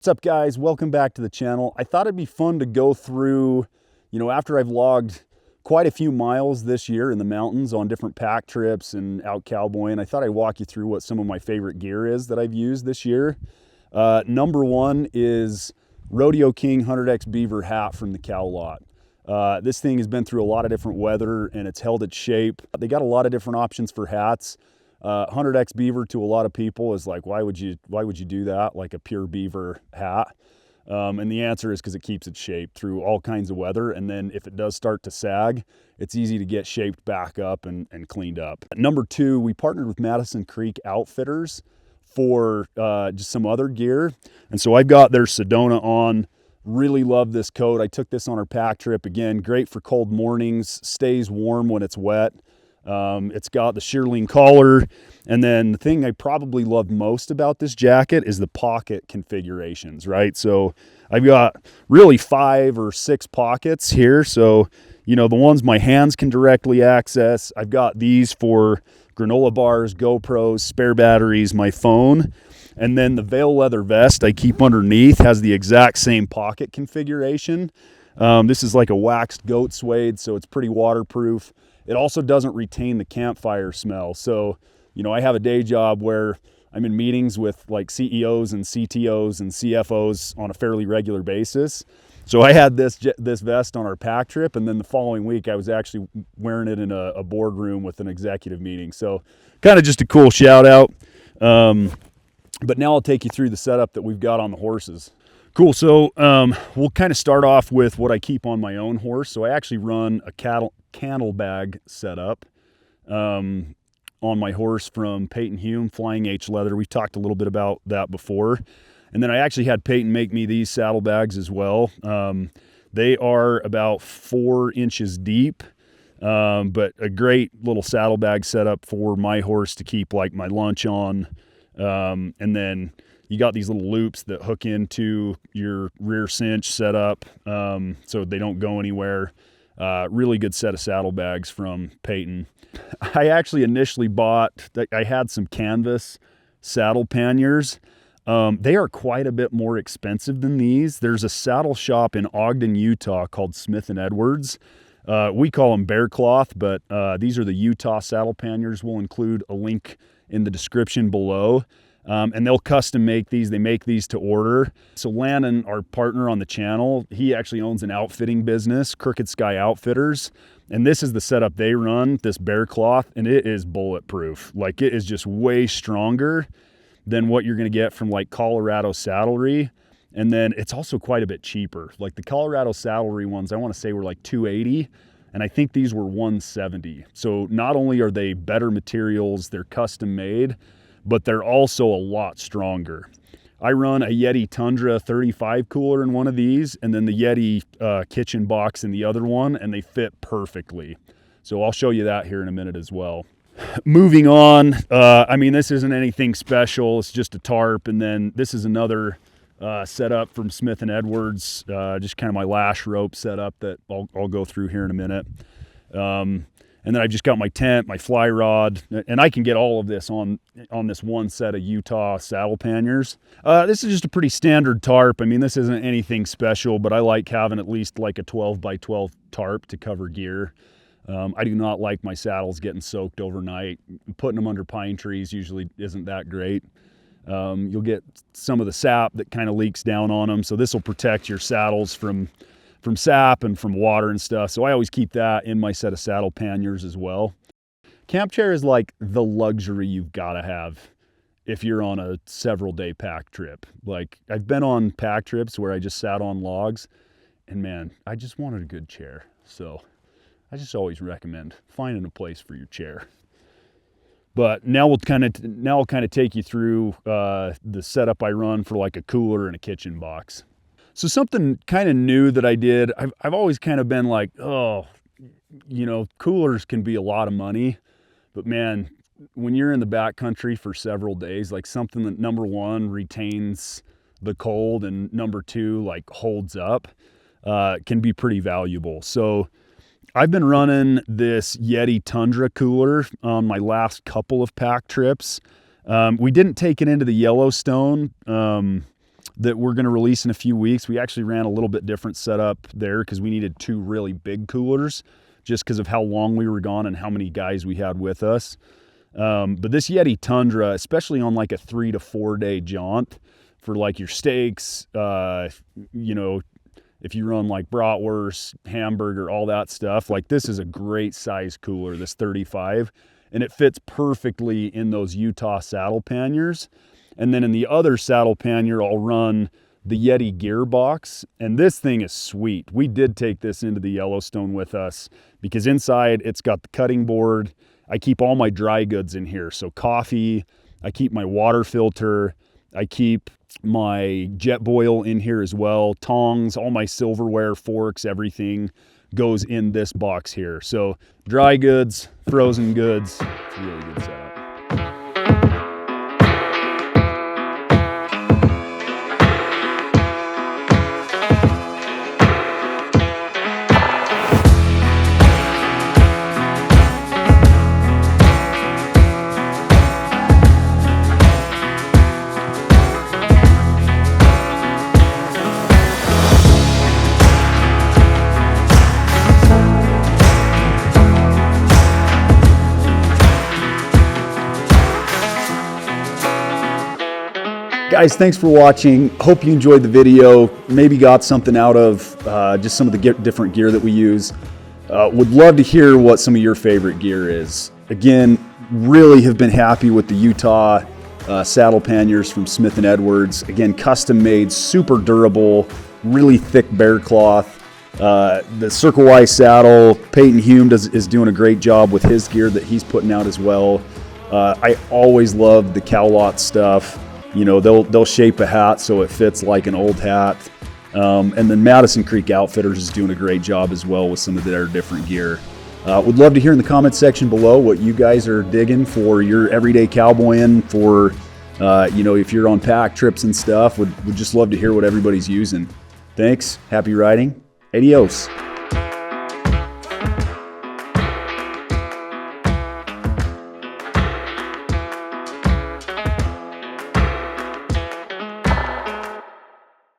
What's up, guys? Welcome back to the channel. I thought it'd be fun to go through, after I've logged quite a few miles this year in the mountains on different pack trips and out cowboying, I thought I'd walk you through what some of my favorite gear is that I've used this year. Number one is Rodeo King 100X Beaver hat from the Cow Lot. This thing has been through a lot of different weather and it's held its shape. They got a lot of different options for hats. 100X beaver to a lot of people is like, why would you do that? Like a pure beaver hat. And the answer is because it keeps its shape through all kinds of weather. And then if it does start to sag, it's easy to get shaped back up and cleaned up. Number two, we partnered with Madison Creek Outfitters for just some other gear. And so I've got their Sedona on. Really love this coat. I took this on our pack trip. Again, great for cold mornings, stays warm when it's wet. It's got the shearling collar, and then the thing I probably love most about this jacket is the pocket configurations, right? So I've got really 5 or 6 pockets here. So, the ones my hands can directly access. I've got these for granola bars, GoPros, spare batteries, my phone. And then the veil leather vest I keep underneath has the exact same pocket configuration. This is like a waxed goat suede, so it's pretty waterproof. It also doesn't retain the campfire smell. So, I have a day job where I'm in meetings with like CEOs and CTOs and CFOs on a fairly regular basis. So I had this vest on our pack trip, and then the following week I was actually wearing it in a boardroom with an executive meeting. So kind of just a cool shout out. But now I'll take you through the setup that we've got on the horses. Cool. So we'll kind of start off with what I keep on my own horse. So I actually run a candle bag setup on my horse from Peyton Hume, Flying H Leather. We've talked a little bit about that before. And then I actually had Peyton make me these saddlebags as well. They are about 4 inches deep, but a great little saddlebag setup for my horse to keep like my lunch on. And then you got these little loops that hook into your rear cinch setup, so they don't go anywhere. Really good set of saddlebags from Peyton. I actually initially I had some canvas saddle panniers. They are quite a bit more expensive than these. There's a saddle shop in Ogden, Utah called Smith & Edwards. We call them bear cloth, but these are the Utah saddle panniers. We'll include a link in the description below. And they'll custom make these. They make these to order. So Landon, our partner on the channel, he actually owns an outfitting business, Crooked Sky Outfitters. And this is the setup they run, this bear cloth, and it is bulletproof. Like, it is just way stronger than what you're going to get from like Colorado Saddlery. And then it's also quite a bit cheaper. Like the Colorado Saddlery ones, I want to say were like $280. And I think these were $170. So not only are they better materials, they're custom made, but they're also a lot stronger. I run a YETI Tundra 35 cooler in one of these, and then the YETI kitchen box in the other one, and they fit perfectly. So I'll show you that here in a minute as well. Moving on, this isn't anything special. It's just a tarp, and then this is another setup from Smith & Edwards, just kind of my lash rope setup that I'll go through here in a minute. And then I've just got my tent, my fly rod, and I can get all of this on this one set of Utah saddle panniers. This is just a pretty standard tarp. This isn't anything special, but I like having at least like a 12 by 12 tarp to cover gear. I do not like my saddles getting soaked overnight. Putting them under pine trees usually isn't that great. You'll get some of the sap that kind of leaks down on them, so this will protect your saddles from sap and from water and stuff. So I always keep that in my set of saddle panniers as well. Camp chair is like the luxury you've got to have if you're on a several day pack trip. Like, I've been on pack trips where I just sat on logs, and man, I just wanted a good chair. So I just always recommend finding a place for your chair. But now I'll kind of take you through the setup I run for like a cooler and a kitchen box. So something kind of new that I did, I've always kind of been like, coolers can be a lot of money, but man, when you're in the backcountry for several days, like something that number one retains the cold and number two like holds up, can be pretty valuable. So I've been running this YETI Tundra Cooler on my last couple of pack trips. We didn't take it into the Yellowstone. that we're going to release in a few weeks. We actually ran a little bit different setup there because we needed 2 really big coolers just because of how long we were gone and how many guys we had with us. But this YETI Tundra, especially on like a 3 to 4 day jaunt for like your steaks, you know, if you run like bratwurst, hamburger, all that stuff, like this is a great size cooler, this 35, and it fits perfectly in those Utah saddle panniers. And then in the other saddle pannier, I'll run the YETI gearbox, and this thing is sweet. We did take this into the Yellowstone with us because inside it's got the cutting board. I keep all my dry goods in here. So coffee, I keep my water filter, I keep my jet boil in here as well, tongs, all my silverware, forks, everything goes in this box here. So dry goods, frozen goods, it's a really good setup. Guys, thanks for watching. Hope you enjoyed the video. Maybe got something out of just some of the different gear that we use. Would love to hear what some of your favorite gear is. Again, really have been happy with the Utah saddle panniers from Smith & Edwards. Again, custom made, super durable, really thick bear cloth. The Circle Y saddle, Peyton Hume is doing a great job with his gear that he's putting out as well. I always love the Cowlot stuff. You know, they'll shape a hat so it fits like an old hat. And then Madison Creek Outfitters is doing a great job as well with some of their different gear. Would love to hear in the comment section below what you guys are digging for your everyday cowboying, for you know, if you're on pack trips and stuff. Would just love to hear what everybody's using. Thanks. Happy riding. Adios.